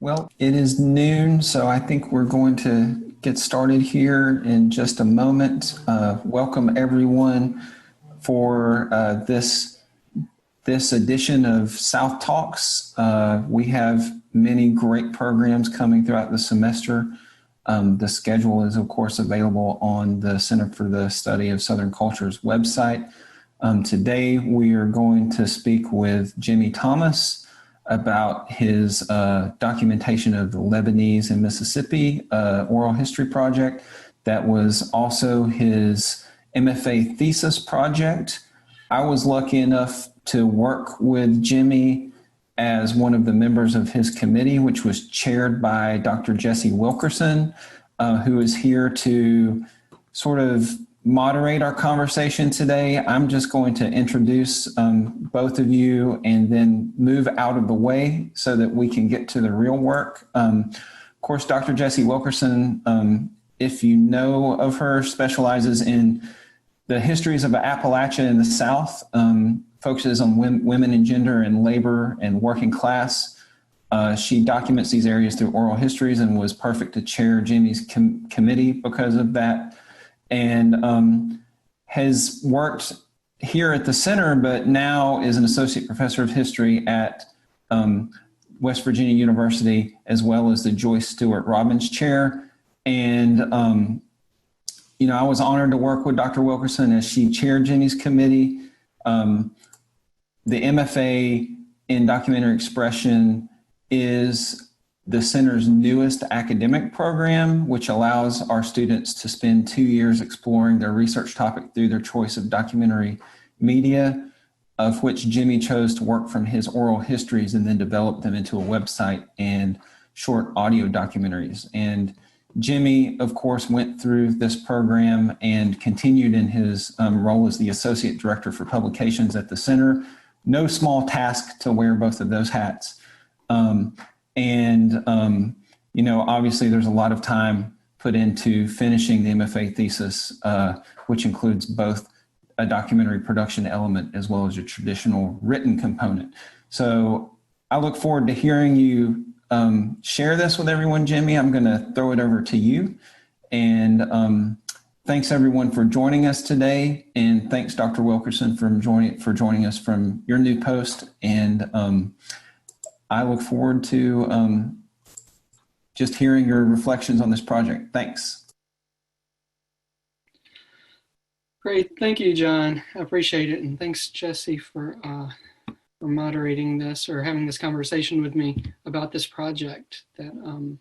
Well, it is noon, so I think we're going to get started here in just a moment. Welcome everyone for this edition of South Talks. We have many great programs coming throughout the semester. The schedule is, of course, available on the Center for the Study of Southern Cultures website. Today, we are going to speak with Jimmy Thomas about his documentation of the Lebanese in Mississippi oral history project. That was also his MFA thesis project. I was lucky enough to work with Jimmy as one of the members of his committee, which was chaired by Dr. Jesse Wilkerson, who is here to sort of moderate our conversation today. I'm just going to introduce both of you and then move out of the way so that we can get to the real work. Of course, Dr. Jessie Wilkerson, if you know of her, specializes in the histories of Appalachia in the South, focuses on women and gender and labor and working class. She documents these areas through oral histories and was perfect to chair Jimmy's committee because of that. And has worked here at the center, but now is an associate professor of history at West Virginia University, as well as the Joyce Stewart Robbins Chair. And, I was honored to work with Dr. Wilkerson as she chaired Jimmy's committee. The MFA in documentary expression is the center's newest academic program, which allows our students to spend 2 years exploring their research topic through their choice of documentary media, of which Jimmy chose to work from his oral histories and then develop them into a website and short audio documentaries. And Jimmy, of course, went through this program and continued in his role as the Associate Director for Publications at the center. No small task to wear both of those hats. Obviously there's a lot of time put into finishing the MFA thesis, which includes both a documentary production element as well as a traditional written component. So I look forward to hearing you share this with everyone, Jimmy. I'm going to throw it over to you. And thanks everyone for joining us today. And thanks Dr. Wilkerson for joining us from your new post. And I look forward to just hearing your reflections on this project. Thanks. Great, thank you, John. I appreciate it, and thanks, Jesse, for moderating this or having this conversation with me about this project that I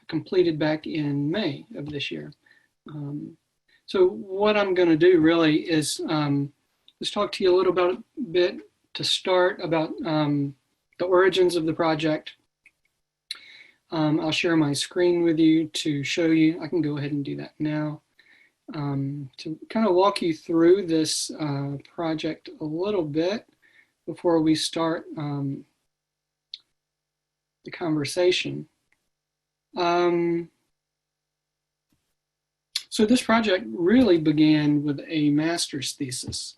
completed back in May of this year. So what I'm going to do really is just talk to you a little bit to start about the origins of the project. I'll share my screen with you to show you. I can go ahead and do that now. To kind of walk you through this project a little bit before we start the conversation. So this project really began with a master's thesis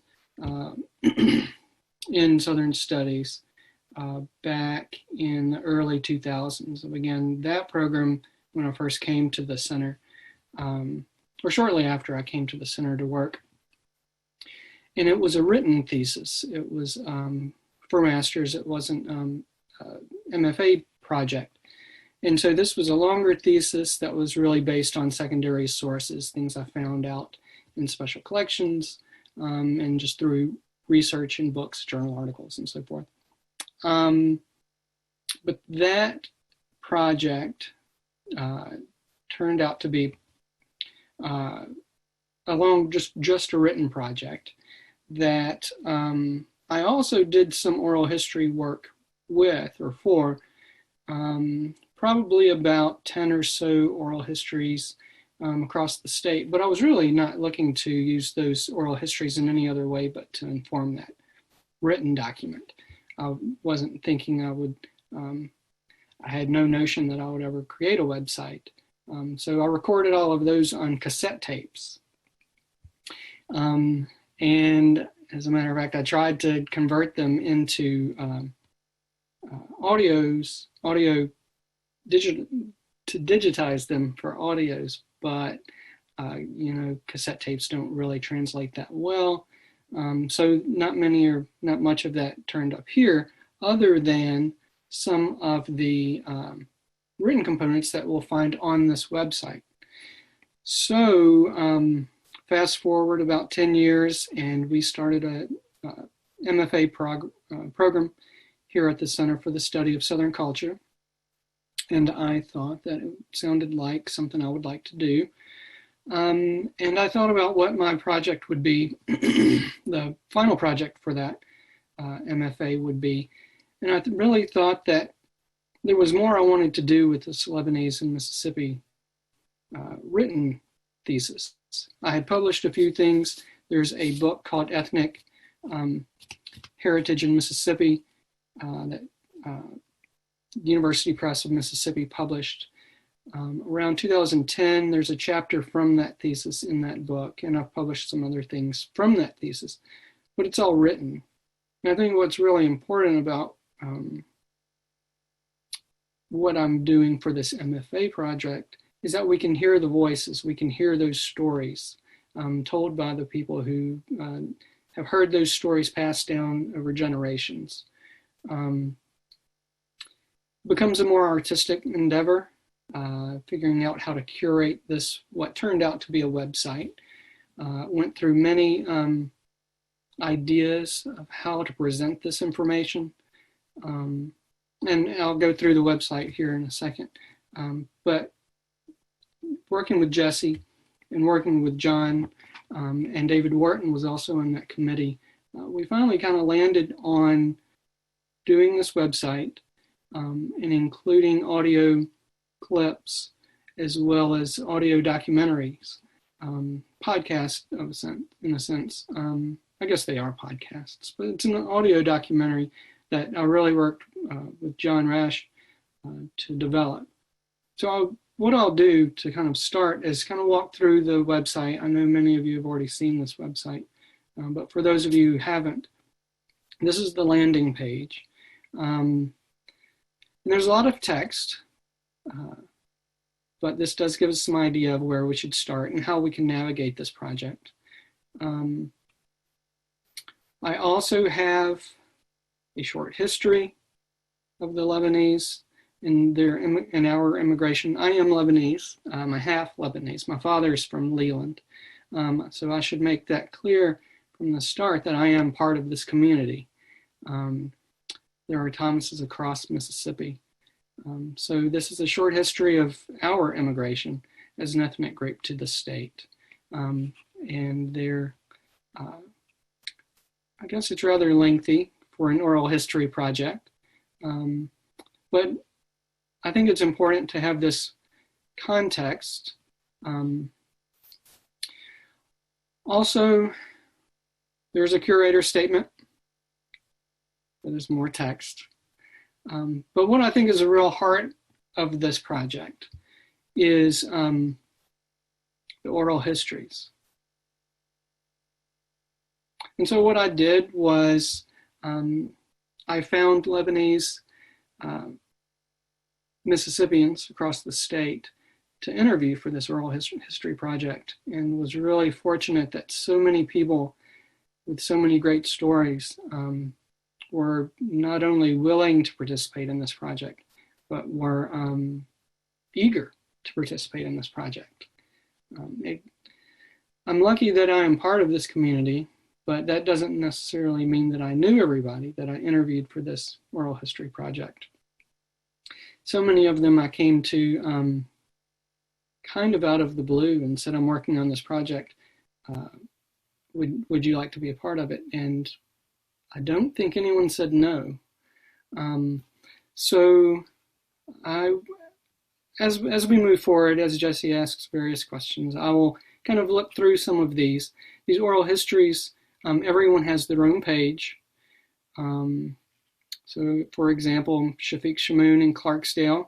in Southern Studies back in the early 2000s. I began that program when I first came to the center, or shortly after I came to the center to work. And it was a written thesis. It was for master's. It wasn't MFA project. And so this was a longer thesis that was really based on secondary sources, things I found out in special collections and just through research in books, journal articles, and so forth. But that project turned out to be just a written project that I also did some oral history work with or for, probably about 10 or so oral histories across the state. But I was really not looking to use those oral histories in any other way but to inform that written document. I wasn't thinking I had no notion that I would ever create a website. So I recorded all of those on cassette tapes. And as a matter of fact, I tried to convert them into audio digitize them for audios, but cassette tapes don't really translate that well. So not much of that turned up here, other than some of the written components that we'll find on this website. So fast forward about 10 years, and we started a MFA program here at the Center for the Study of Southern Culture. And I thought that it sounded like something I would like to do. And I thought about what my project would be, the final project for that MFA would be. And I really thought that there was more I wanted to do with this Lebanese and Mississippi written thesis. I had published a few things. There's a book called Ethnic Heritage in Mississippi that University Press of Mississippi published around 2010. There's a chapter from that thesis in that book, and I've published some other things from that thesis, but it's all written. And I think what's really important about what I'm doing for this MFA project is that we can hear the voices, we can hear those stories told by the people who have heard those stories passed down over generations. Becomes a more artistic endeavor, figuring out how to curate this, what turned out to be a website. Went through many ideas of how to present this information. And I'll go through the website here in a second. But working with Jesse and working with John and David Wharton was also in that committee, we finally kind of landed on doing this website and including audio clips as well as audio documentaries, podcasts in a sense. I guess they are podcasts, but it's an audio documentary that I really worked with John Rash to develop. So what I'll do to kind of start is kind of walk through the website. I know many of you have already seen this website, but for those of you who haven't, this is the landing page. And there's a lot of text, but this does give us some idea of where we should start and how we can navigate this project. I also have a short history of the Lebanese and our immigration. I am Lebanese. I'm a half Lebanese. My father is from Leland. So I should make that clear from the start that I am part of this community. There are Thomases across Mississippi. So this is a short history of our immigration as an ethnic group to the state. And they're, I guess it's rather lengthy for an oral history project. But I think it's important to have this context. Also, there's a curator statement. There's more text. But what I think is the real heart of this project is the oral histories. And so what I did was I found Lebanese Mississippians across the state to interview for this oral history project, and was really fortunate that so many people with so many great stories were not only willing to participate in this project, but were eager to participate in this project. I'm lucky that I am part of this community, but that doesn't necessarily mean that I knew everybody that I interviewed for this oral history project. So many of them I came to kind of out of the blue and said, I'm working on this project. Would you like to be a part of it? And I don't think anyone said no. So as we move forward, as Jesse asks various questions, I will kind of look through some of these. These oral histories, everyone has their own page. So for example, Shafiq Shimon in Clarksdale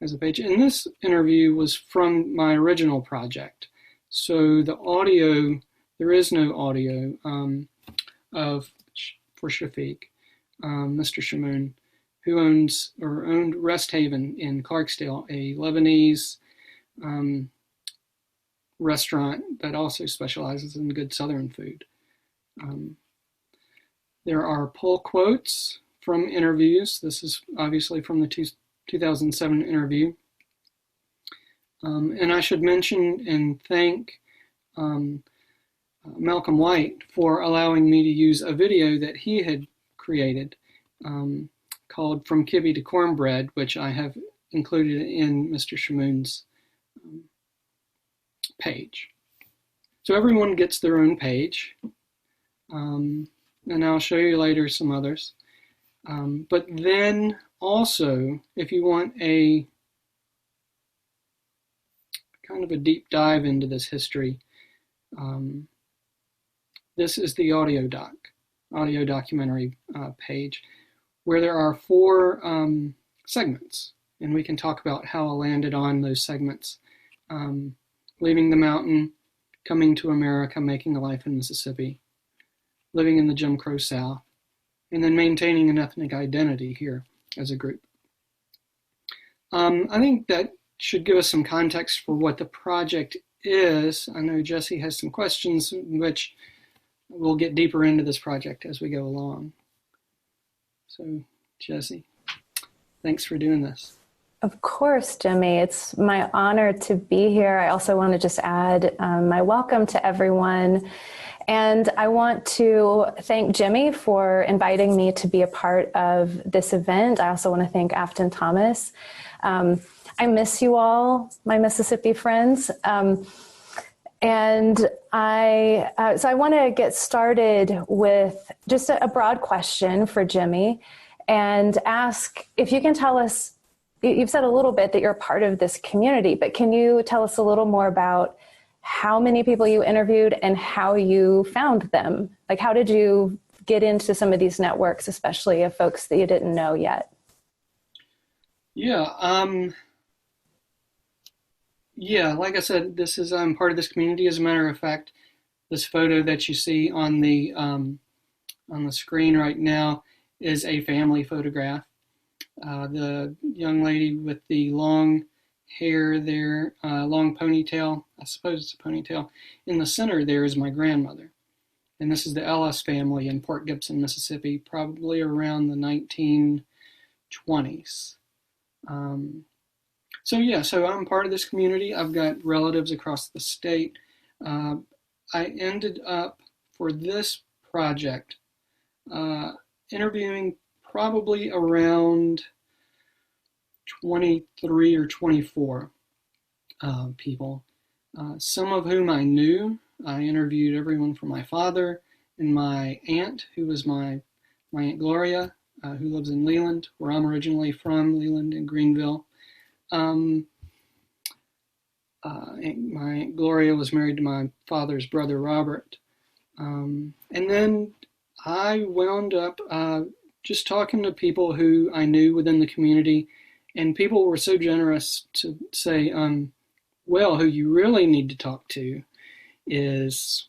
has a page. And this interview was from my original project. So the audio, there is no audio for Shafiq, Mr. Shimon, who owned Rest Haven in Clarksdale, a Lebanese restaurant that also specializes in good Southern food. There are pull quotes from interviews. This is obviously from the 2007 interview. And I should mention and thank Malcolm White for allowing me to use a video that he had created called From Kibbe to Cornbread, which I have included in Mr. Shimon's page. So everyone gets their own page, and I'll show you later some others. But then also, if you want a kind of a deep dive into this history, this is the audio documentary page, where there are 4 segments, and we can talk about how I landed on those segments. Leaving the mountain, coming to America, making a life in Mississippi, living in the Jim Crow South, and then maintaining an ethnic identity here as a group. I think that should give us some context for what the project is. I know Jesse has some questions, which we'll get deeper into this project as we go along. So, Jesse, thanks for doing this. Of course, Jimmy. It's my honor to be here. I also want to just add my welcome to everyone. And I want to thank Jimmy for inviting me to be a part of this event. I also want to thank Afton Thomas. I miss you all, my Mississippi friends. And so I want to get started with just a broad question for Jimmy and ask if you can tell us, you've said a little bit that you're a part of this community, but can you tell us a little more about how many people you interviewed and how you found them? Like, how did you get into some of these networks, especially of folks that you didn't know yet? Yeah, like I said, I'm part of this community. As a matter of fact, this photo that you see on the screen right now is a family photograph. The young lady with the long hair there, long ponytail, I suppose it's a ponytail, in the center there is my grandmother. And this is the Ellis family in Port Gibson, Mississippi, probably around the 1920s. So I'm part of this community. I've got relatives across the state. I ended up, for this project, interviewing probably around 23 or 24 people, some of whom I knew. I interviewed everyone from my father and my aunt, who was my Aunt Gloria, who lives in Leland, where I'm originally from, Leland and Greenville. My Aunt Gloria was married to my father's brother, Robert. And then I wound up just talking to people who I knew within the community, and people were so generous to say, well, who you really need to talk to is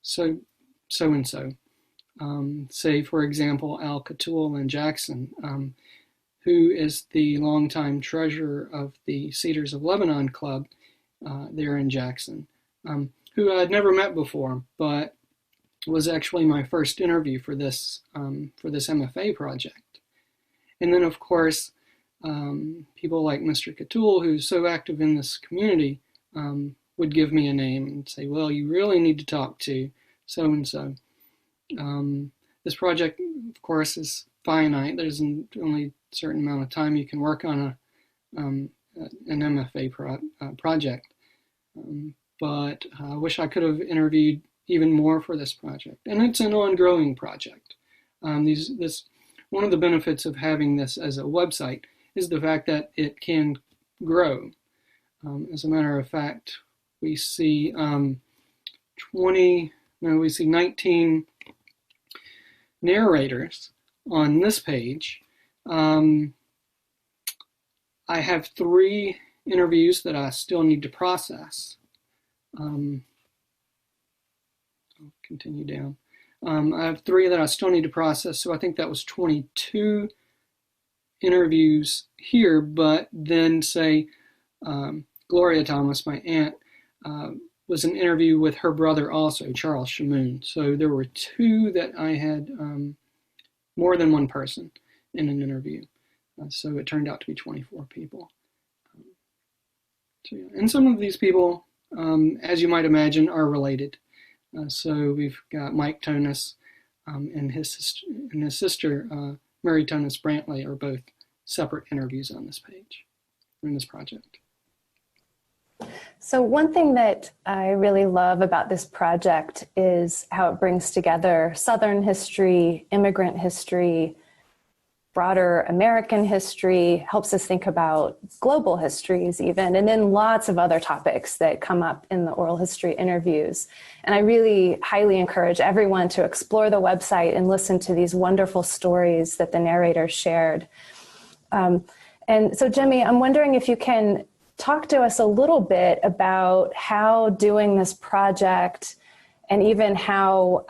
so-and-so. Say, for example, Al Catul in Jackson, who is the longtime treasurer of the Cedars of Lebanon Club there in Jackson, who I had never met before, but was actually my first interview for this MFA project. And then, of course, people like Mr. Catul, who's so active in this community, would give me a name and say, well, you really need to talk to so-and-so. This project, of course, is finite. There's only a certain amount of time you can work on an MFA project. But I wish I could have interviewed even more for this project. And it's an ongoing project. One of the benefits of having this as a website is the fact that it can grow. As a matter of fact, we see 19 narrators on this page. I have 3 interviews that I still need to process. I'll continue down. I have 3 that I still need to process, so I think that was 22 interviews here, but then say Gloria Thomas, my aunt, was an interview with her brother also, Charles Shimon. So there were two that I had more than one person in an interview. So it turned out to be 24 people. So, yeah. And some of these people, as you might imagine, are related. So we've got Mike Tonis and his sister, Mary Tonis Brantley, are both separate interviews on this page, in this project. So one thing that I really love about this project is how it brings together Southern history, immigrant history, broader American history, helps us think about global histories even, and then lots of other topics that come up in the oral history interviews. And I really highly encourage everyone to explore the website and listen to these wonderful stories that the narrator shared. And so Jimmy, I'm wondering if you can talk to us a little bit about how doing this project and even how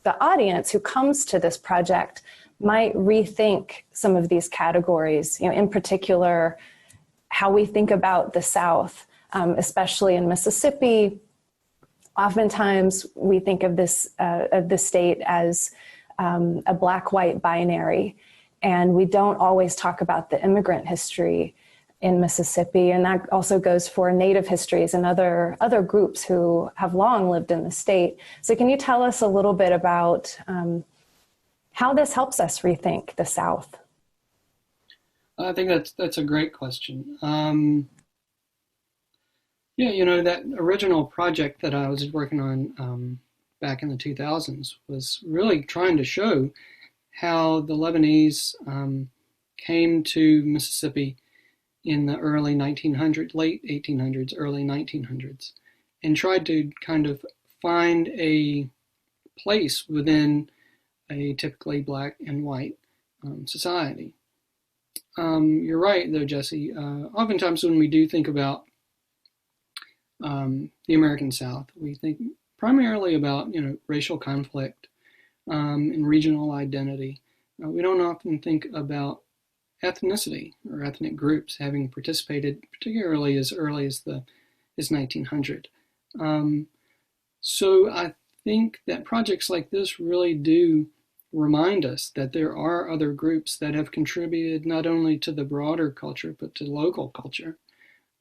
the audience who comes to this project might rethink some of these categories, in particular, how we think about the South, especially in Mississippi. Oftentimes we think of the state as a black-white binary, and we don't always talk about the immigrant history in Mississippi, and that also goes for Native histories and other groups who have long lived in the state. So can you tell us a little bit about how this helps us rethink the South? I think that's a great question. That original project that I was working on back in the 2000s was really trying to show how the Lebanese came to Mississippi in the early 1900s, late 1800s, early 1900s, and tried to kind of find a place within a typically black and white society. You're right, though, Jesse. Oftentimes when we do think about the American South, we think primarily about racial conflict and regional identity. We don't often think about ethnicity or ethnic groups having participated, particularly as early as 1900. So I think that projects like this really do remind us that there are other groups that have contributed not only to the broader culture, but to local culture.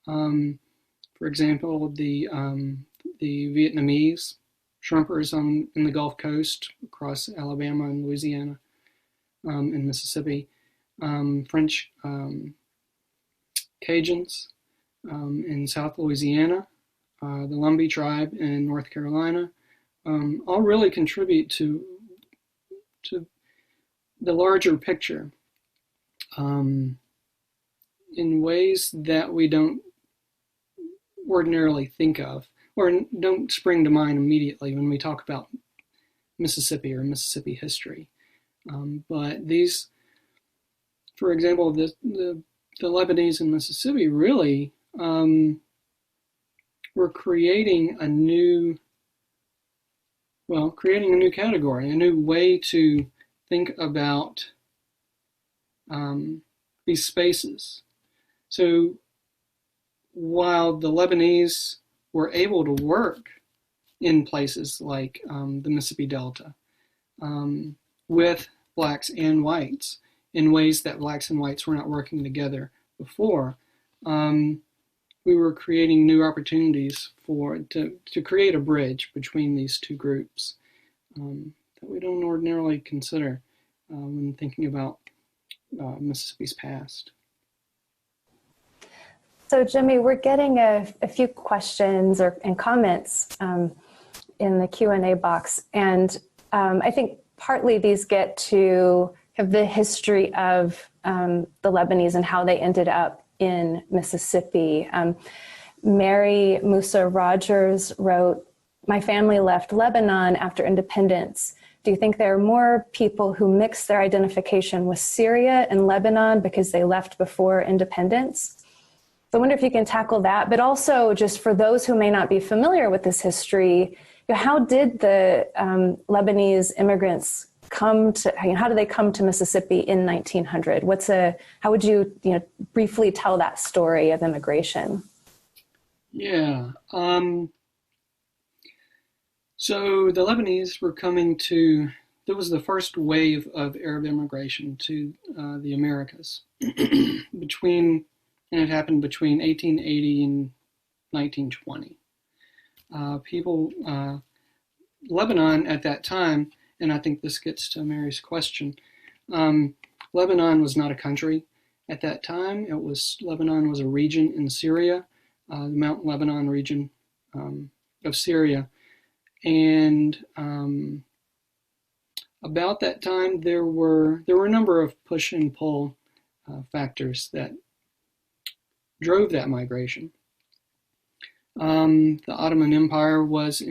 For example, the Vietnamese shrimpers in the Gulf Coast across Alabama and Louisiana and Mississippi, French Cajuns in South Louisiana, the Lumbee tribe in North Carolina, all really contribute to the larger picture in ways that we don't ordinarily think of or don't spring to mind immediately when we talk about Mississippi or Mississippi history. But these, for example, the Lebanese in Mississippi really were creating a new category, a new way to think about these spaces. So while the Lebanese were able to work in places like the Mississippi Delta with blacks and whites in ways that blacks and whites were not working together before, we were creating new opportunities to create a bridge between these two groups that we don't ordinarily consider when thinking about Mississippi's past. So Jimmy, we're getting a few questions and comments in the Q&A box, and I think partly these get to the history of the Lebanese and how they ended up in Mississippi. Mary Musa Rogers wrote, "My family left Lebanon after independence. Do you think there are more people who mix their identification with Syria and Lebanon because they left before independence?" So I wonder if you can tackle that, but also just for those who may not be familiar with this history, how did the Lebanese immigrants come to, how do they come to Mississippi in 1900? How would you, briefly tell that story of immigration? Yeah. So the Lebanese were coming to, there was the first wave of Arab immigration to the Americas and it happened between 1880 and 1920. Lebanon at that time, and I think this gets to Mary's question, Lebanon was not a country at that time. Lebanon was a region in Syria, the Mount Lebanon region of Syria. And about that time, there were a number of push and pull factors that drove that migration. The Ottoman Empire was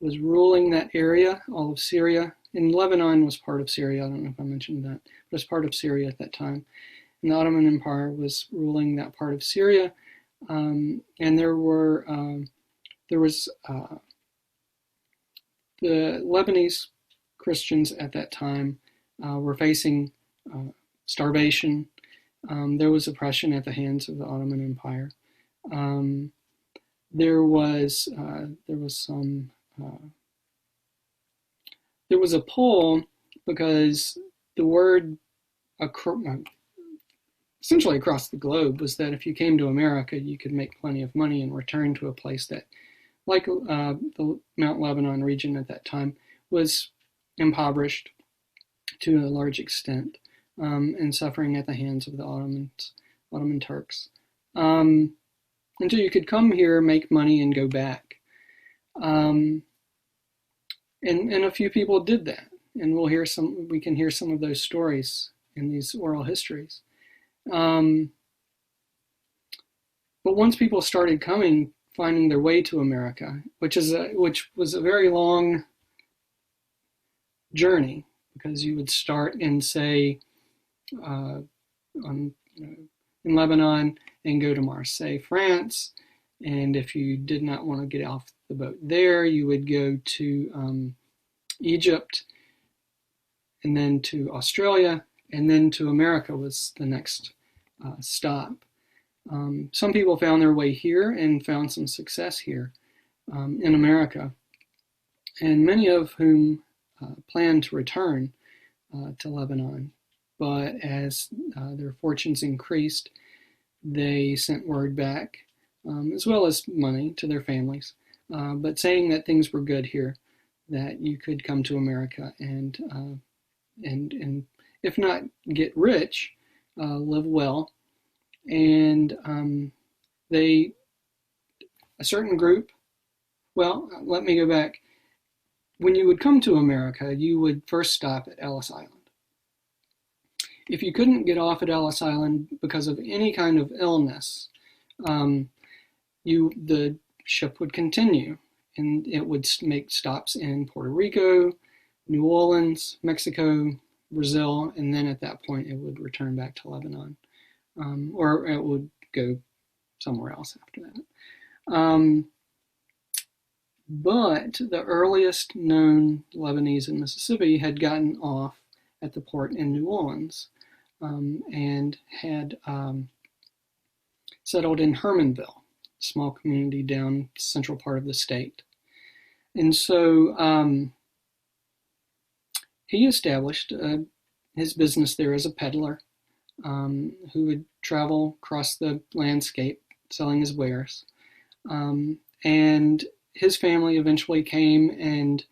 ruling that area, all of Syria, and Lebanon was part of Syria. I don't know if I mentioned that, but it was part of Syria at that time. And the Ottoman Empire was ruling that part of Syria, and there was the Lebanese Christians at that time were facing starvation. There was oppression at the hands of the Ottoman Empire. There was a pull because the word essentially across the globe was that if you came to America, you could make plenty of money and return to a place that, like the Mount Lebanon region at that time, was impoverished to a large extent and suffering at the hands of the Ottoman Turks. And so you could come here, make money, and go back. And a few people did that, and we can hear some of those stories in these oral histories. But once people started finding their way to America, which was a very long journey, because you would start in, say, in Lebanon and go to Marseille, France, and if you did not want to get off the boat there, you would go to Egypt, and then to Australia, and then to America was the next stop. Some people found their way here and found some success here in America, and many of whom planned to return to Lebanon. But as their fortunes increased, they sent word back, as well as money, to their families, but saying that things were good here, that you could come to America and if not get rich, live well. And a certain group, well, let me go back. When you would come to America, you would first stop at Ellis Island. If you couldn't get off at Ellis Island because of any kind of illness, the ship would continue, and it would make stops in Puerto Rico, New Orleans, Mexico, Brazil, and then at that point it would return back to Lebanon, or it would go somewhere else after that. But the earliest known Lebanese in Mississippi had gotten off at the port in New Orleans and had settled in Hermanville, a small community down the central part of the state. And so he established his business there as a peddler who would travel across the landscape selling his wares. And his family eventually came, and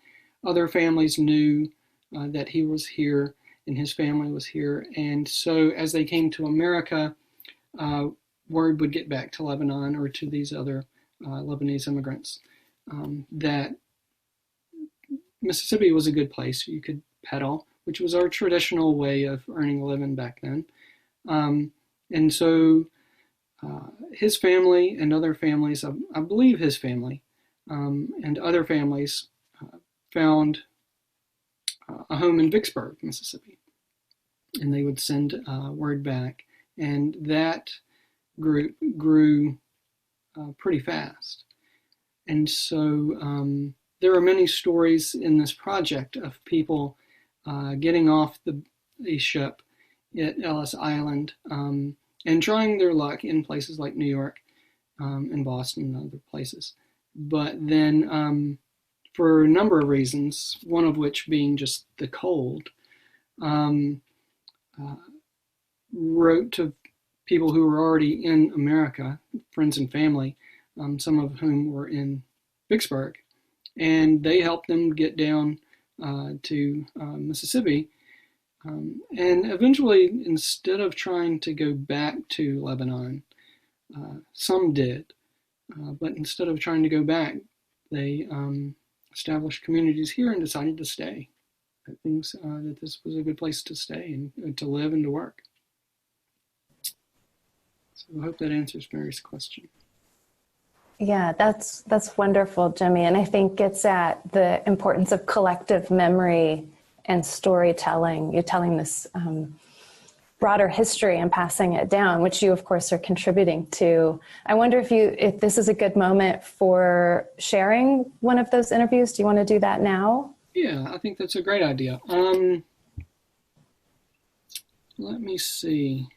other families knew that he was here and his family was here. And so as they came to America, word would get back to Lebanon or to these other Lebanese immigrants that Mississippi was a good place. You could peddle, which was our traditional way of earning a living back then. And so his family and other families, I believe his family and other families found a home in Vicksburg, Mississippi. And they would send word back. And that group grew pretty fast. And so there are many stories in this project of people getting off the ship at Ellis Island and trying their luck in places like New York and Boston and other places. But then for a number of reasons, one of which being just the cold, wrote to people who were already in America, friends and family, some of whom were in Vicksburg, and they helped them get down to Mississippi. And eventually, instead of trying to go back to Lebanon, some did, but instead of trying to go back, they established communities here and decided to stay. I think that this was a good place to stay and to live and to work. So I hope that answers Mary's question. Yeah, that's wonderful, Jimmy. And I think gets at the importance of collective memory and storytelling. You're telling this broader history and passing it down, which you, of course, are contributing to. I wonder if this is a good moment for sharing one of those interviews. Do you want to do that now? Yeah, I think that's a great idea. Let me see.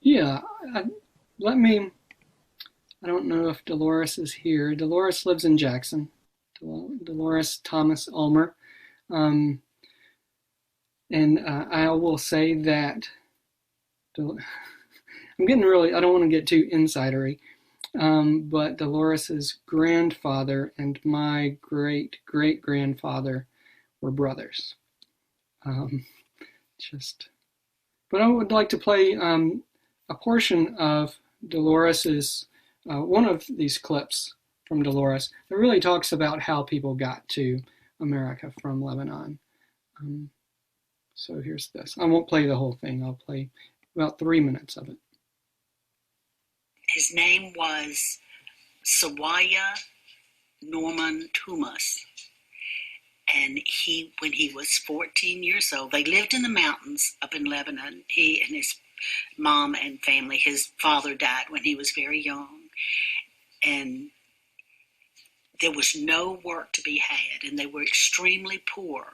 Yeah, I don't know if Dolores is here. Dolores lives in Jackson. Dolores Thomas Ulmer. And I will say that I'm getting really, I don't want to get too insidery, but Dolores's grandfather and my great-great-grandfather were brothers. But I would like to play a portion of Dolores's, one of these clips from Dolores that really talks about how people got to America from Lebanon. So here's this. I won't play the whole thing. I'll play about 3 minutes of it. His name was Sawaya Norman Tumas. And when he was 14 years old, they lived in the mountains up in Lebanon. He and his mom and family. His father died when he was very young. And there was no work to be had, and they were extremely poor.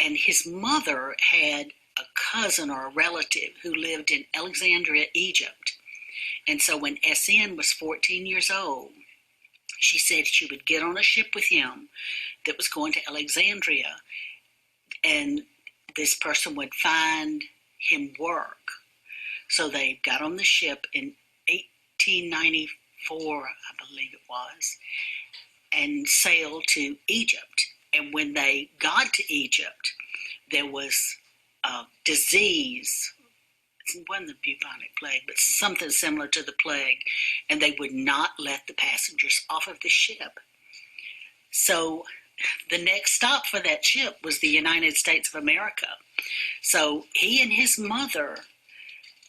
And his mother had a cousin or a relative who lived in Alexandria, Egypt. And so when SN was 14 years old, she said she would get on a ship with him that was going to Alexandria, and this person would find him work. So they got on the ship in 1894, I believe it was, and sailed to Egypt. And when they got to Egypt, there was a disease. It wasn't the bubonic plague, but something similar to the plague, and they would not let the passengers off of the ship. So the next stop for that ship was the United States of America. So he and his mother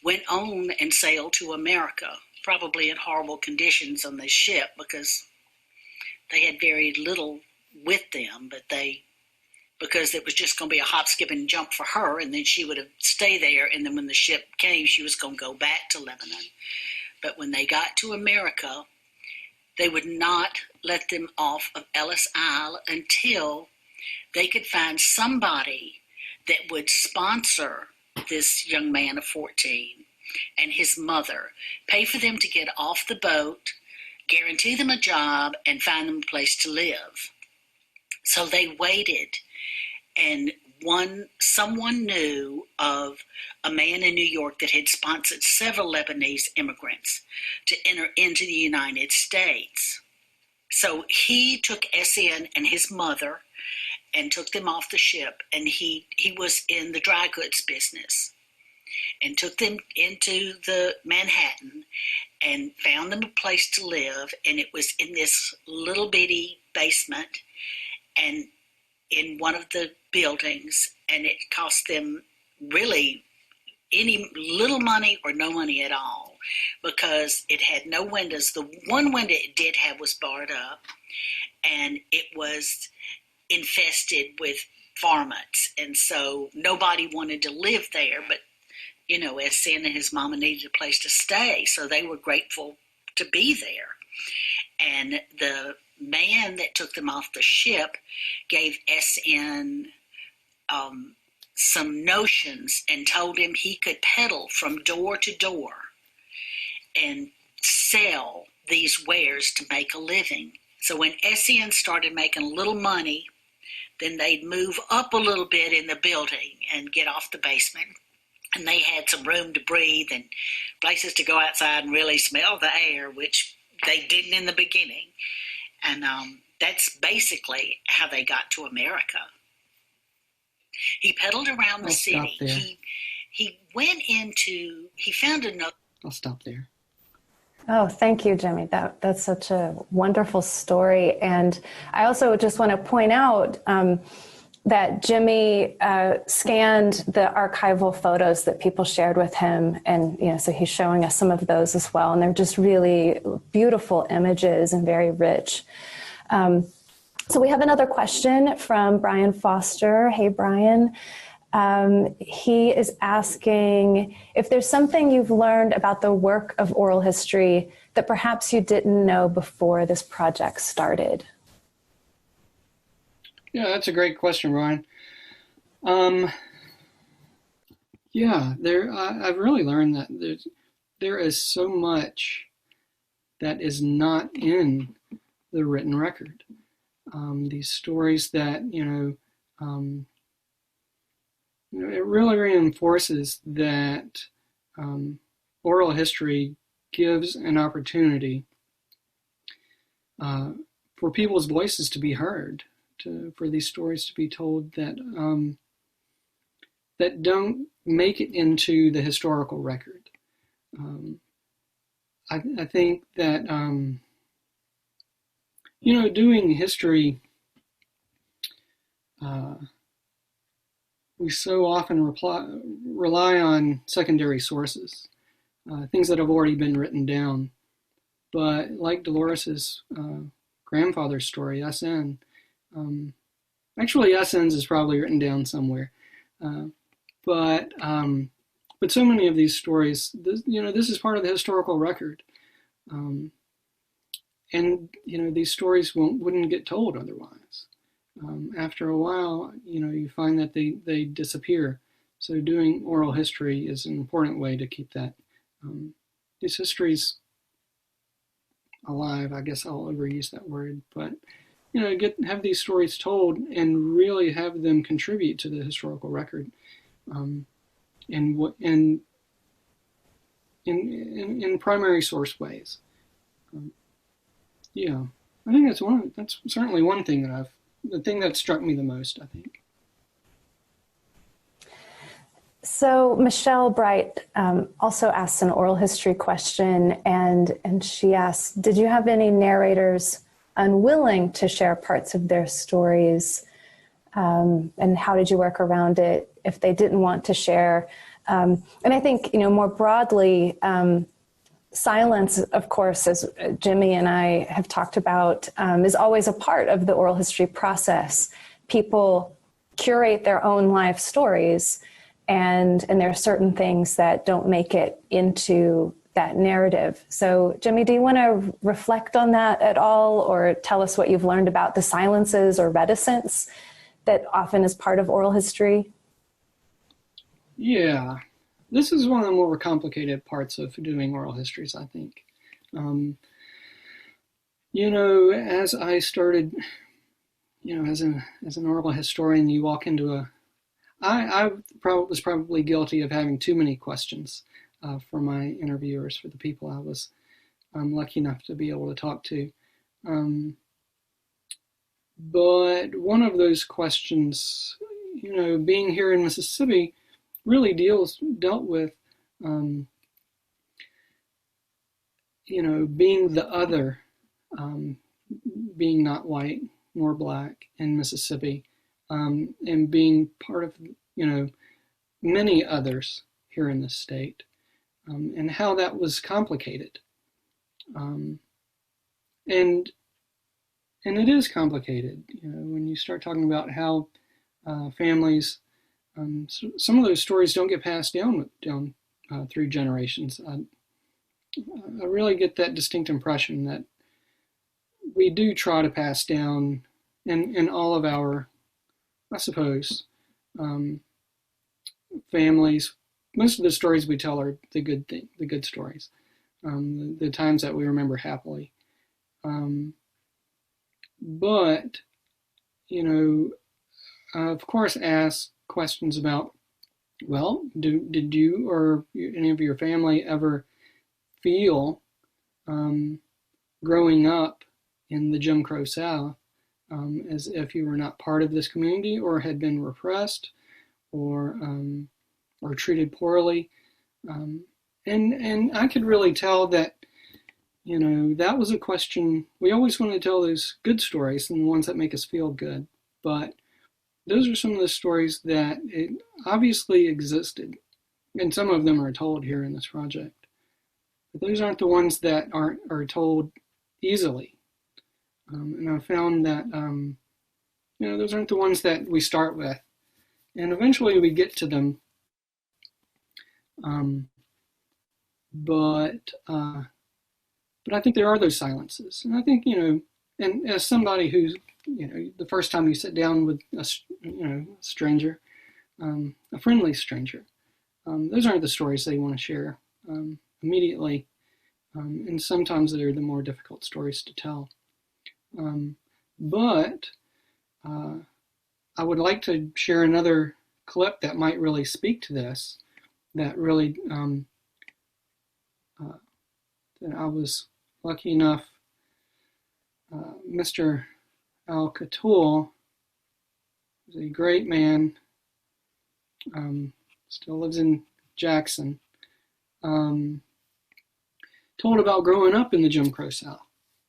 went on and sailed to America, probably in horrible conditions on the ship because they had very little with them, but because it was just going to be a hop, skip, and jump for her, and then she would have stayed there, and then when the ship came, she was going to go back to Lebanon. But when they got to America, they would not let them off of Ellis Isle until they could find somebody that would sponsor this young man of 14 and his mother, pay for them to get off the boat, guarantee them a job, and find them a place to live. So they waited, and someone knew of a man in New York that had sponsored several Lebanese immigrants to enter into the United States. So he took SN and his mother and took them off the ship, and he was in the dry goods business, and took them into the Manhattan and found them a place to live, and it was in this little bitty basement and in one of the buildings, and it cost them really any little money or no money at all because it had no windows. The one window it did have was barred up, and it was infested with varmints, and so nobody wanted to live there, but SN and his mama needed a place to stay, so they were grateful to be there. And the man that took them off the ship gave SN some notions and told him he could peddle from door to door and sell these wares to make a living. So when SN started making a little money, then they'd move up a little bit in the building and get off the basement. And they had some room to breathe and places to go outside and really smell the air, which they didn't in the beginning. And that's basically how they got to America. He peddled around the city. He went into, he found another. I'll stop there. Oh, thank you, Jimmy. That's such a wonderful story. And I also just want to point out that Jimmy scanned the archival photos that people shared with him. And, so he's showing us some of those as well. And they're just really beautiful images and very rich. So we have another question from Brian Foster. Hey, Brian. He is asking if there's something you've learned about the work of oral history that perhaps you didn't know before this project started. Yeah, that's a great question, Ryan. I've really learned that there is so much that is not in the written record. These stories that, it really reinforces that oral history gives an opportunity for people's voices to be heard, for these stories to be told that that don't make it into the historical record. I think that doing history, we so often rely on secondary sources, things that have already been written down. But like Dolores's grandfather's story, SN, actually SN's is probably written down somewhere. But so many of these stories, this is part of the historical record. And these stories wouldn't get told otherwise. After a while, you find that they disappear. So doing oral history is an important way to keep that these histories alive. I guess I'll overuse that word, but have these stories told and really have them contribute to the historical record, in primary source ways. I think that's certainly one thing the thing that struck me the most, I think. So Michelle Bright also asked an oral history question, and she asked, did you have any narrators unwilling to share parts of their stories? And how did you work around it if they didn't want to share? And I think, more broadly, silence, of course, as Jimmy and I have talked about, is always a part of the oral history process. People curate their own life stories, and there are certain things that don't make it into that narrative. So, Jimmy, do you want to reflect on that at all, or tell us what you've learned about the silences or reticence that often is part of oral history? Yeah. This is one of the more complicated parts of doing oral histories, I think. As I started, as an oral historian, you walk into I was probably guilty of having too many questions for my interviewers, for the people I was lucky enough to be able to talk to. But one of those questions, being here in Mississippi, really dealt with, being the other, being not white nor black in Mississippi, and being part of, many others here in this state, and how that was complicated. And it is complicated, when you start talking about how families, some of those stories don't get passed down through generations. I really get that distinct impression that we do try to pass down in all of our, I suppose, families. Most of the stories we tell are the good stories, the times that we remember happily. But, of course, ask questions about, well, did you or any of your family ever feel growing up in the Jim Crow South as if you were not part of this community or had been repressed or treated poorly? And I could really tell that, that was a question. We always want to tell those good stories and the ones that make us feel good. But those are some of the stories that it obviously existed. And some of them are told here in this project. But those aren't the ones that are told easily. And I found that, those aren't the ones that we start with. And eventually we get to them. But I think there are those silences. And I think, and as somebody who's, the first time you sit down with a stranger, a friendly stranger, those aren't the stories they want to share immediately. And sometimes they're the more difficult stories to tell. But I would like to share another clip that might really speak to this, that really, that I was lucky enough, Mr. Al-Katul is a great man, still lives in Jackson, told about growing up in the Jim Crow South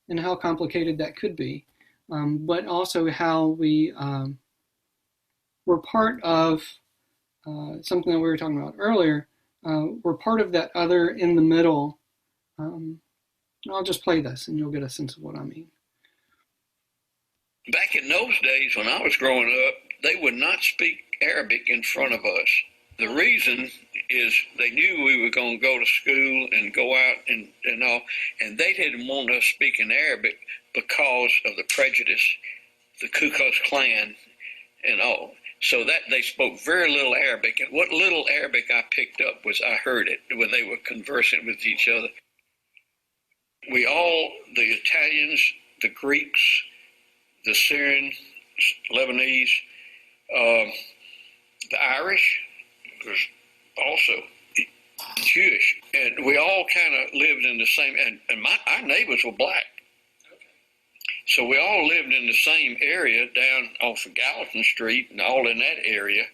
and how complicated that could be, but also how we were part of something that we were talking about earlier. We're part of that other in the middle. I'll just play this and you'll get a sense of what I mean. Back in those days when I was growing up, they would not speak Arabic in front of us. The reason is they knew we were going to go to school and go out and all, and they didn't want us speaking Arabic because of the prejudice, the Ku Klux Klan and all. So that they spoke very little Arabic, and what little Arabic I picked up was I heard it when they were conversing with each other. We all, the Italians, the Greeks, the Syrians, Lebanese, the Irish was also Jewish, and we all kind of lived in the same, and our neighbors were black. So we all lived in the same area down off of Gallatin Street and all in that area.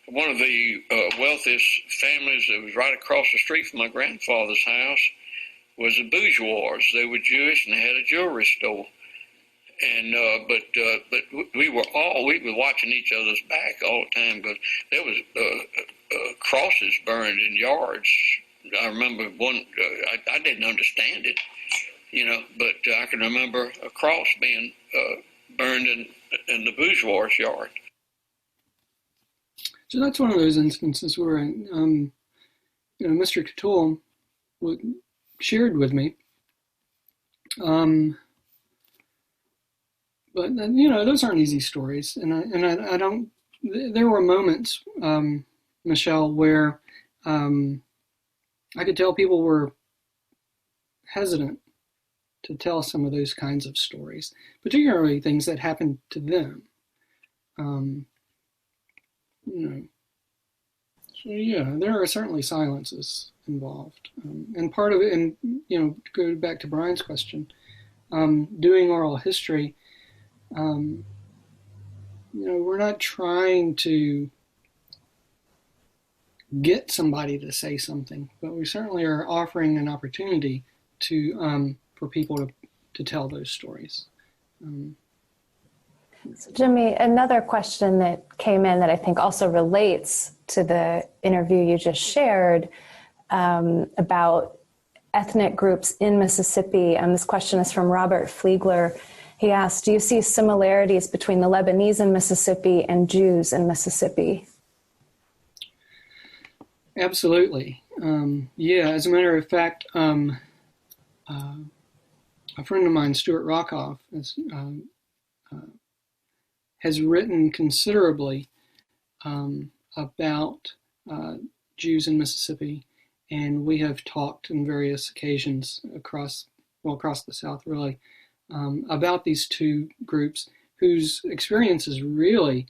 One of the wealthiest families that was right across the street from my grandfather's house was the bourgeois. They were Jewish and they had a jewelry store. And but we were watching each other's back all the time because there was crosses burned in yards. I remember one. I didn't understand it, but I can remember a cross being burned in the bourgeois yard. So that's one of those instances where, Mr. Katul shared with me. But those aren't easy stories, and I don't. There were moments, Michelle, where I could tell people were hesitant to tell some of those kinds of stories, particularly things that happened to them. So yeah, there are certainly silences involved, and part of it, and go back to Brian's question, doing oral history. We're not trying to get somebody to say something, but we certainly are offering an opportunity to for people to tell those stories. So Jimmy, another question that came in that I think also relates to the interview you just shared about ethnic groups in Mississippi, and this question is from Robert Fliegler. He asked, do you see similarities between the Lebanese in Mississippi and Jews in Mississippi? Absolutely. Yeah, as a matter of fact, a friend of mine, Stuart Rockoff, has written considerably about Jews in Mississippi, and we have talked on various occasions across the South, really, about these two groups whose experiences really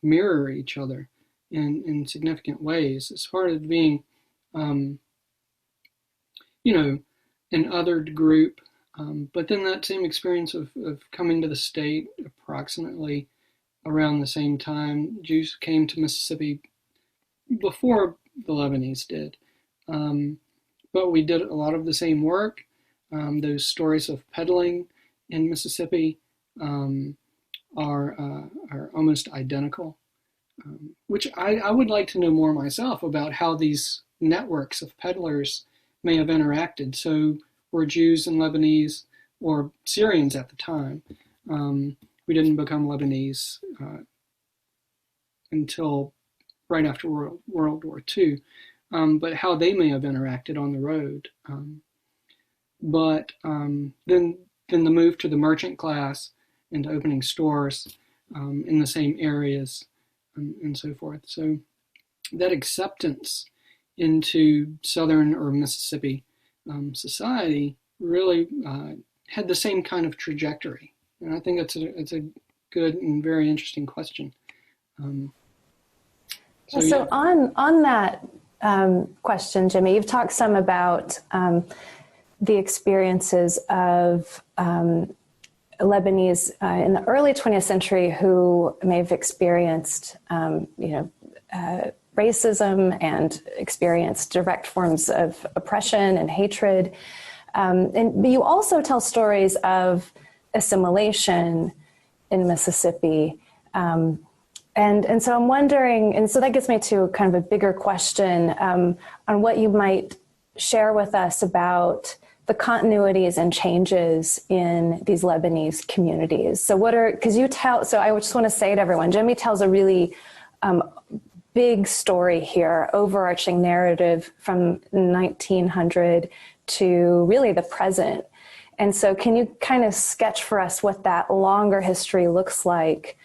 mirror each other in significant ways, as far as being, an othered group, but then that same experience of coming to the state approximately around the same time. Jews came to Mississippi before the Lebanese did, but we did a lot of the same work. Those stories of peddling in Mississippi are almost identical, which I would like to know more myself about how these networks of peddlers may have interacted. So were Jews and Lebanese, or Syrians at the time, we didn't become Lebanese until right after World War II, but how they may have interacted on the road. But then the move to the merchant class and opening stores in the same areas and so forth. So that acceptance into Southern or Mississippi society really had the same kind of trajectory. And I think it's a good and very interesting question. So on that question, Jimmy, you've talked some about the experiences of Lebanese in the early 20th century who may have experienced, racism and experienced direct forms of oppression and hatred. But you also tell stories of assimilation in Mississippi. And so I'm wondering, and so that gets me to kind of a bigger question on what you might share with us about the continuities and changes in these Lebanese communities. So I just want to say to everyone, Jimmy tells a really big story here, overarching narrative from 1900 to really the present. And so can you kind of sketch for us what that longer history looks like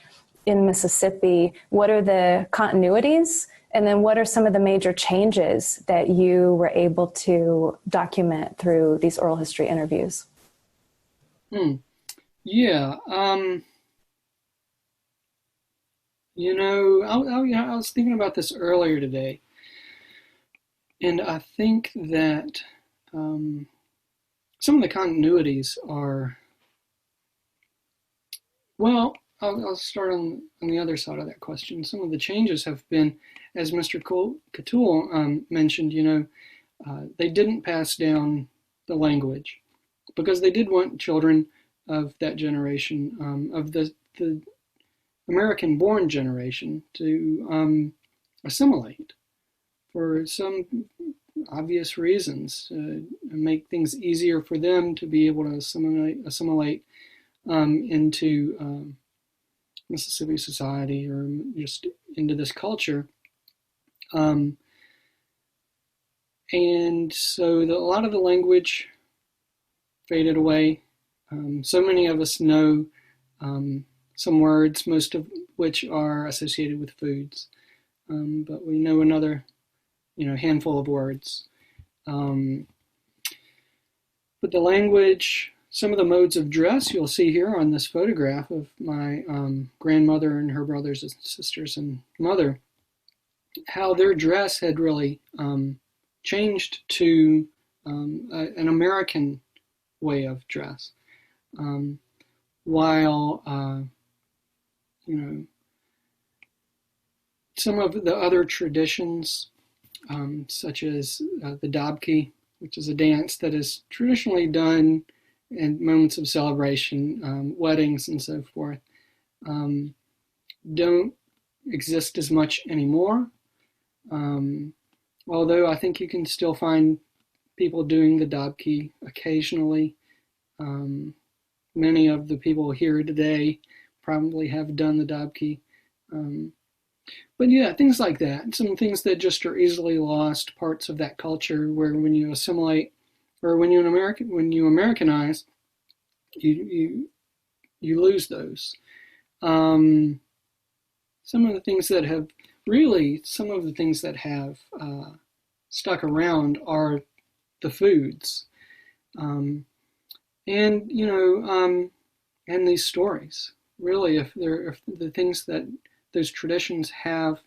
in Mississippi? What are the continuities? And then what are some of the major changes that you were able to document through these oral history interviews? Yeah. I was thinking about this earlier today, and I think that some of the continuities are, well, I'll start on the other side of that question. Some of the changes have been, as Mr. Catul mentioned, they didn't pass down the language because they did want children of that generation, of the American-born generation, to assimilate for some obvious reasons, make things easier for them to be able to assimilate into Mississippi society or just into this culture. And so a lot of the language faded away. So many of us know some words, most of which are associated with foods, but we know another, handful of words. But the language, some of the modes of dress you'll see here on this photograph of my grandmother and her brothers and sisters and mother, how their dress had really changed to an American way of dress, while some of the other traditions, such as the dabki, which is a dance that is traditionally done in moments of celebration, weddings and so forth, don't exist as much anymore. Although I think you can still find people doing the dabki occasionally. Many of the people here today probably have done the dabki. But yeah, things like that. Some things that just are easily lost, parts of that culture where when you assimilate or when you Americanize, you lose those. Some of the things that have stuck around are the foods, and these stories. Really, if the things that those traditions have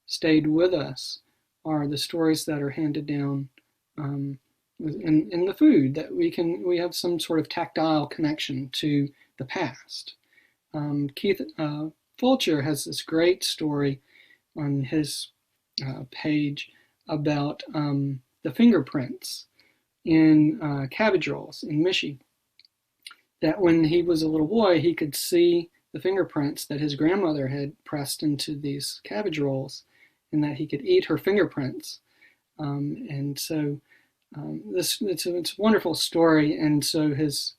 stayed with us are the stories that are handed down in the food, that we have some sort of tactile connection to the past. Keith Fulcher has this great story on his page about the fingerprints in cabbage rolls in Michi. That when he was a little boy, he could see the fingerprints that his grandmother had pressed into these cabbage rolls, and that he could eat her fingerprints. And so it's a wonderful story. And so his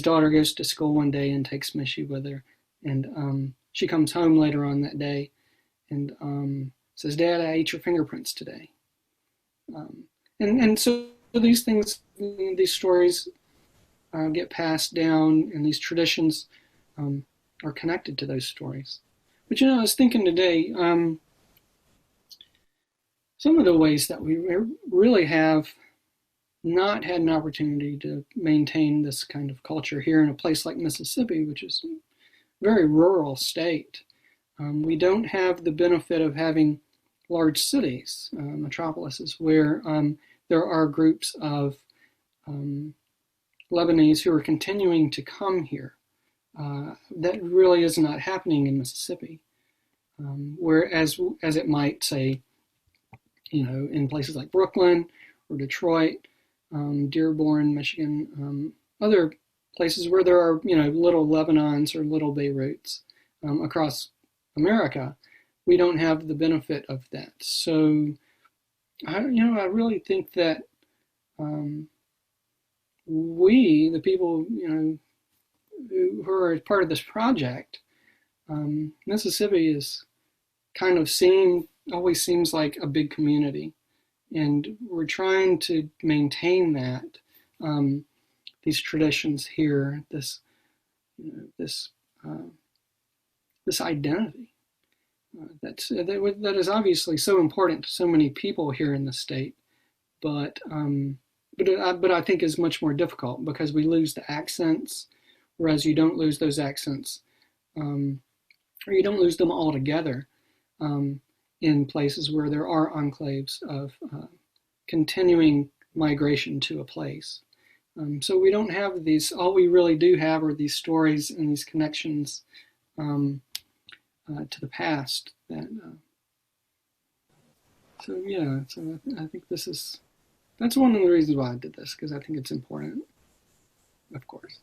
daughter goes to school one day and takes Michi with her, and she comes home later on that day and says, "Dad, I ate your fingerprints today." And so these things, these stories get passed down, and these traditions are connected to those stories. But I was thinking today, some of the ways that we really have not had an opportunity to maintain this kind of culture here in a place like Mississippi, which is a very rural state. We don't have the benefit of having large cities, metropolises, where there are groups of Lebanese who are continuing to come here. That really is not happening in Mississippi. Whereas as it might, say, in places like Brooklyn or Detroit, Dearborn, Michigan, other places where there are, little Lebanons or little Beiruts across America, we don't have the benefit of that. So, I really think that we, the people, who are part of this project, Mississippi is kind of always seems like a big community, and we're trying to maintain that, these traditions here, this identity that is obviously so important to so many people here in the state, but I think is much more difficult because we lose the accents, whereas you don't lose those accents, or you don't lose them altogether in places where there are enclaves of continuing migration to a place. So we don't have these, all we really do have are these stories and these connections to the past. So I think that's one of the reasons why I did this, because I think it's important, of course.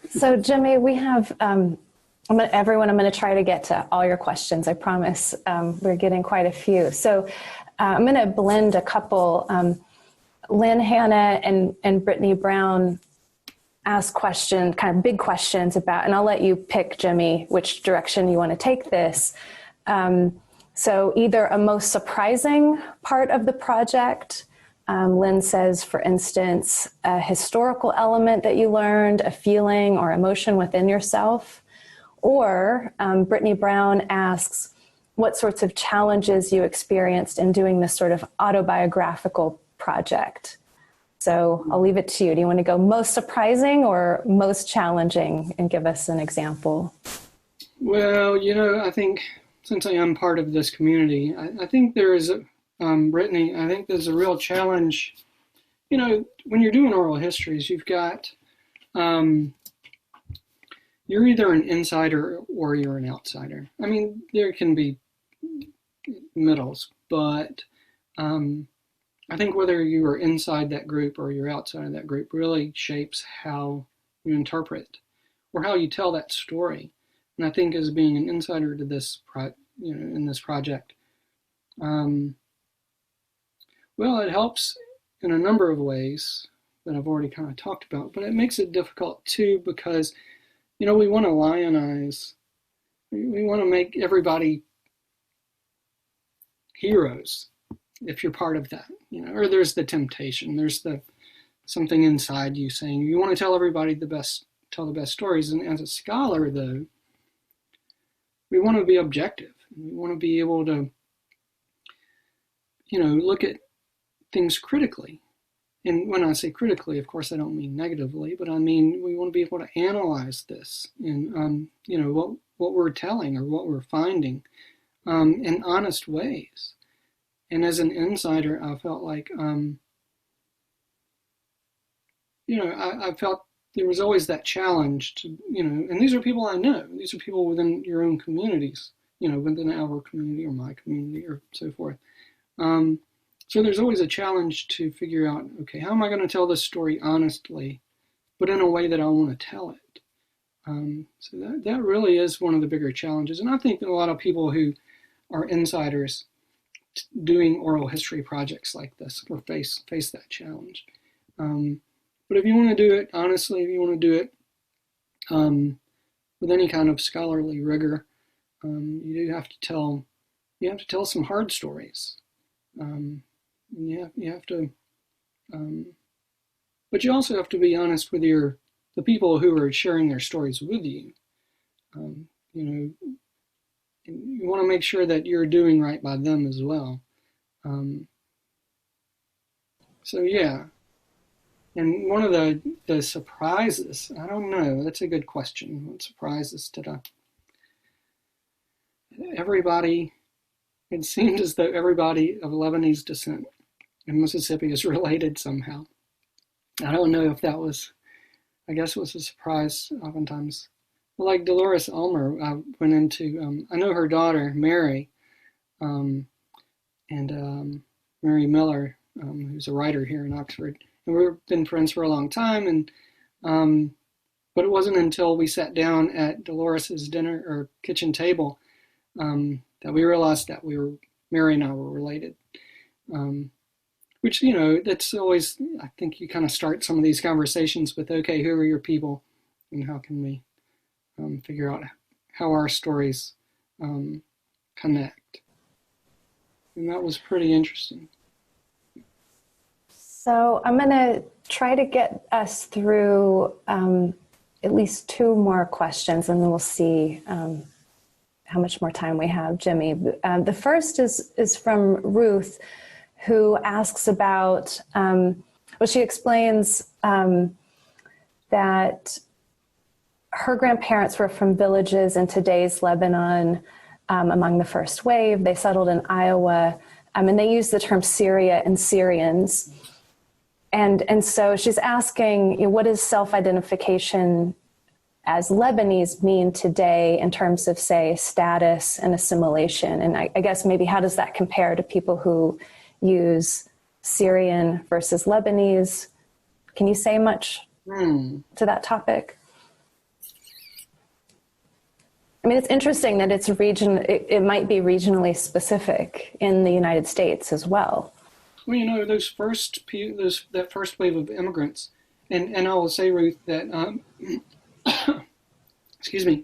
So Jimmy, we have, I'm going to try to get to all your questions, I promise. We're getting quite a few. So I'm going to blend a couple. Lynn Hanna and Brittany Brown ask questions, kind of big questions about, and I'll let you pick, Jimmy, which direction you want to take this. So either a most surprising part of the project, Lynn says, for instance, a historical element that you learned, a feeling or emotion within yourself, or Brittany Brown asks what sorts of challenges you experienced in doing this sort of autobiographical project. So I'll leave it to you. Do you want to go most surprising or most challenging and give us an example? Well, I think since I am part of this community, I think there is, Brittany, I think there's a real challenge. When you're doing oral histories, you've got, you're either an insider or you're an outsider. I mean, there can be middles, but I think whether you are inside that group or you're outside of that group really shapes how you interpret or how you tell that story. And I think as being an insider to this, in this project, well, it helps in a number of ways that I've already kind of talked about, but it makes it difficult too because, we want to lionize, we want to make everybody heroes. if you're part of that, or there's the temptation, there's something inside you saying you want to tell everybody tell the best stories. And as a scholar, though, we want to be objective. We want to be able to, look at things critically. And when I say critically, of course, I don't mean negatively, but I mean we want to be able to analyze this in, what we're telling or what we're finding in honest ways. And as an insider, I felt like, I felt there was always that challenge to, and these are people I know. These are people within your own communities, within our community or my community or so forth. So there's always a challenge to figure out, okay, how am I going to tell this story honestly, but in a way that I want to tell it? So that really is one of the bigger challenges. And I think that a lot of people who are insiders doing oral history projects like this will face that challenge. But if you want to do it honestly, if you want to do it with any kind of scholarly rigor, you do have to tell some hard stories. And you have to, but you also have to be honest with the people who are sharing their stories with you. You want to make sure that you're doing right by them as well. So yeah. And one of the surprises, I don't know, that's a good question. What surprises did everybody, it seemed as though everybody of Lebanese descent in Mississippi is related somehow. I don't know if that was, I guess it was a surprise oftentimes. Well, like Dolores Ulmer, I went into, I know her daughter, Mary, and Mary Miller, who's a writer here in Oxford. And we've been friends for a long time, and but it wasn't until we sat down at Dolores's dinner or kitchen table that we realized that Mary and I were related. Which, that's always, I think you kind of start some of these conversations with, okay, who are your people, and how can we figure out how our stories connect? And that was pretty interesting. So I'm going to try to get us through at least two more questions, and then we'll see how much more time we have, Jimmy. The first is from Ruth, who asks about, she explains that her grandparents were from villages in today's Lebanon among the first wave. They settled in Iowa, and they used the term Syria and Syrians. And so she's asking, what does self-identification as Lebanese mean today in terms of, say, status and assimilation? And I guess maybe how does that compare to people who use Syrian versus Lebanese? Can you say much to that topic? I mean, it's interesting that it's it might be regionally specific in the United States as well. Well, that first wave of immigrants, and I will say, Ruth, that excuse me,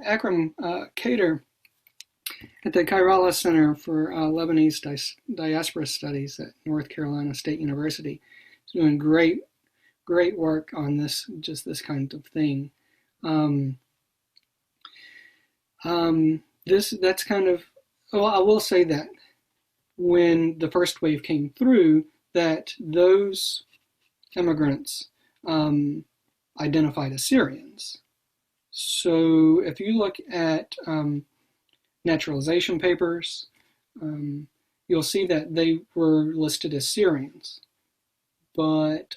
Akram Kader at the Kairala Center for Lebanese Diaspora Studies at North Carolina State University is doing great work on this kind of thing. That's kind of, well, I will say that when the first wave came through, that those immigrants identified as Syrians. So if you look at naturalization papers, you'll see that they were listed as Syrians. But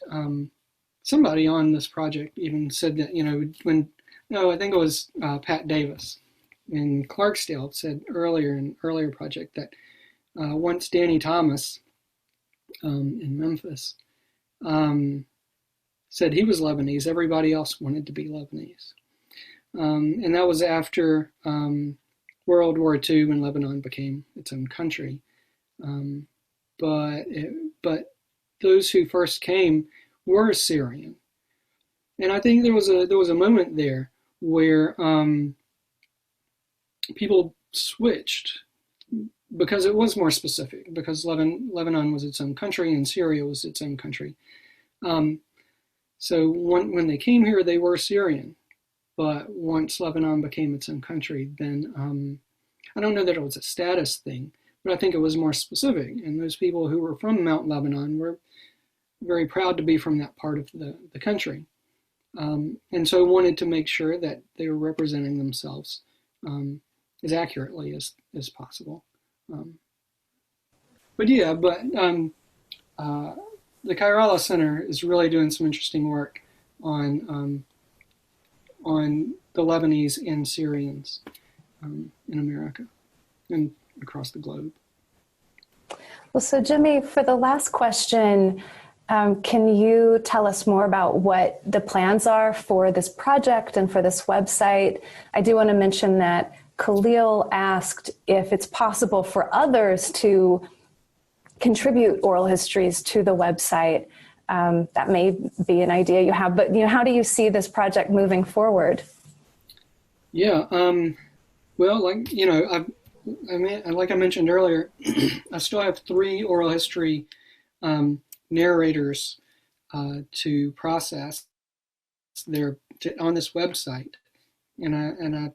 somebody on this project even said that, I think it was Pat Davis in Clarksdale said in an earlier project that once Danny Thomas in Memphis said he was Lebanese, everybody else wanted to be Lebanese. And that was after World War II when Lebanon became its own country. But those who first came were Syrian. And I think there was a moment there where people switched because it was more specific, because Lebanon was its own country and Syria was its own country. So when they came here, they were Syrian. But once Lebanon became its own country, then I don't know that it was a status thing, but I think it was more specific. And those people who were from Mount Lebanon were very proud to be from that part of the country. And so wanted to make sure that they were representing themselves as accurately as possible. The Kairala Center is really doing some interesting work on the Lebanese and Syrians in America and across the globe. Well, so Jimmy, for the last question, can you tell us more about what the plans are for this project and for this website? I do want to mention that Khalil asked if it's possible for others to contribute oral histories to the website. That may be an idea you have, but how do you see this project moving forward? Yeah, well, like I mentioned earlier, I still have 3 oral history narrators to process on this website, and I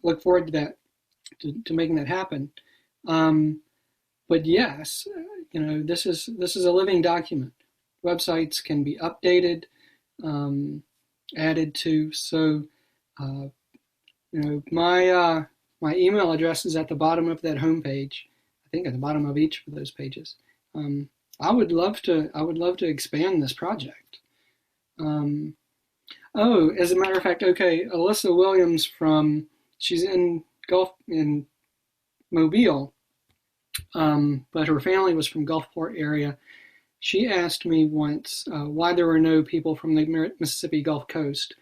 look forward to that, to making that happen. But yes, this is a living document. Websites can be updated, added to. So, my email address is at the bottom of that homepage. I think at the bottom of each of those pages. I would love to expand this project. As a matter of fact, okay, Alyssa Williams she's in Mobile, but her family was from Gulfport area. She asked me once why there were no people from the Mississippi Gulf Coast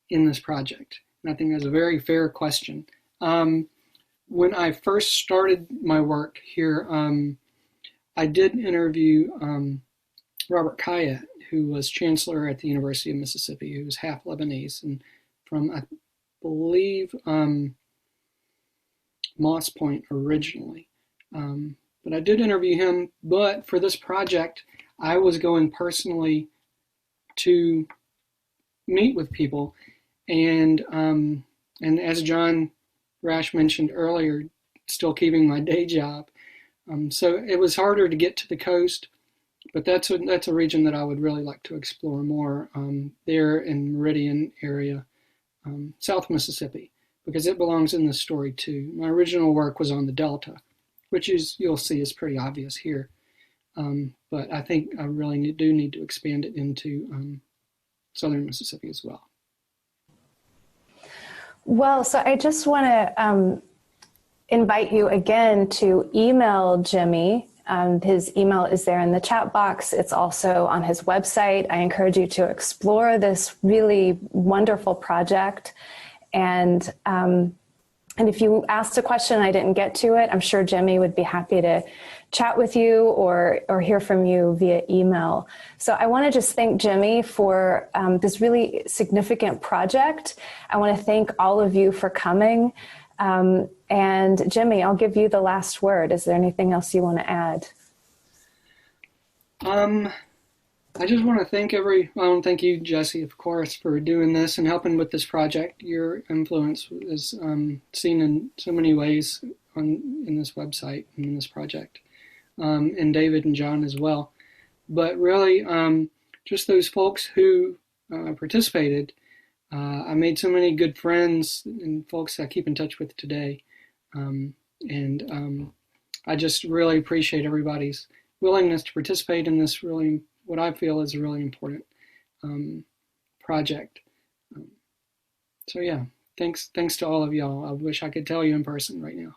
in this project. And I think that's a very fair question. When I first started my work here, I did interview Robert Kayet, who was chancellor at the University of Mississippi, who was half Lebanese and from, I believe, Moss Point originally. But I did interview him, but for this project, I was going personally to meet with people. And as John Rash mentioned earlier, still keeping my day job. So it was harder to get to the coast, but that's a region that I would really like to explore more there in Meridian area, South Mississippi, because it belongs in this story too. My original work was on the Delta, which you'll see is pretty obvious here. But I think I really do need to expand it into Southern Mississippi as well. Well, so I just want to invite you again to email Jimmy. His email is there in the chat box. It's also on his website. I encourage you to explore this really wonderful project. And if you asked a question and I didn't get to it, I'm sure Jimmy would be happy to chat with you or hear from you via email. So I want to just thank Jimmy for this really significant project. I want to thank all of you for coming. And Jimmy, I'll give you the last word. Is there anything else you want to add? I just want to thank thank you, Jesse, of course, for doing this and helping with this project. Your influence is seen in so many ways in this website and in this project, and David and John as well. But really, just those folks who participated. I made so many good friends and folks I keep in touch with today. I just really appreciate everybody's willingness to participate in this really, what I feel is a really important project. So yeah, thanks to all of y'all. I wish I could tell you in person right now.